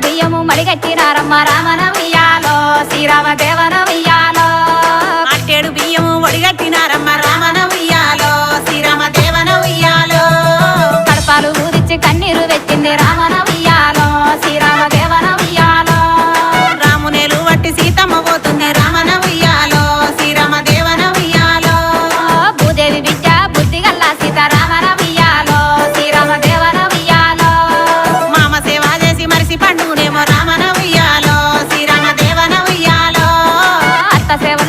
బియ్యము మడిగట్టినారమ్మ రామన ఉయ్యాలో శ్రీరామ దేవన ఉయ్యాలో అట్టేడు బియ్యము ఒడిగట్టినారమ్మ రామన ఉయ్యాలో శ్రీరామ దేవన ఉయ్యాలో కడపాలు ఊదిచ్చి కన్నీరు పెట్టింది రామన ఉయ్యాలో శ్రీరామ దేవన ఉయ్యాలో రామునేలు వట్టి సీతమ్మ పోతుంది రామన ఉయ్యాలో శ్రీరామ దేవన ఉయ్యాలో భూదేవి బిడ్డ బుద్ధిగల్ల సీతారామన ఉయ్యాలో శ్రీరామ దేవన ఉయ్యాలో మామ సేవ చేసి మరిసి పండునేమో రామన ఉయ్యాలో శ్రీరామ దేవన ఉయ్యాలో అత్త సేవ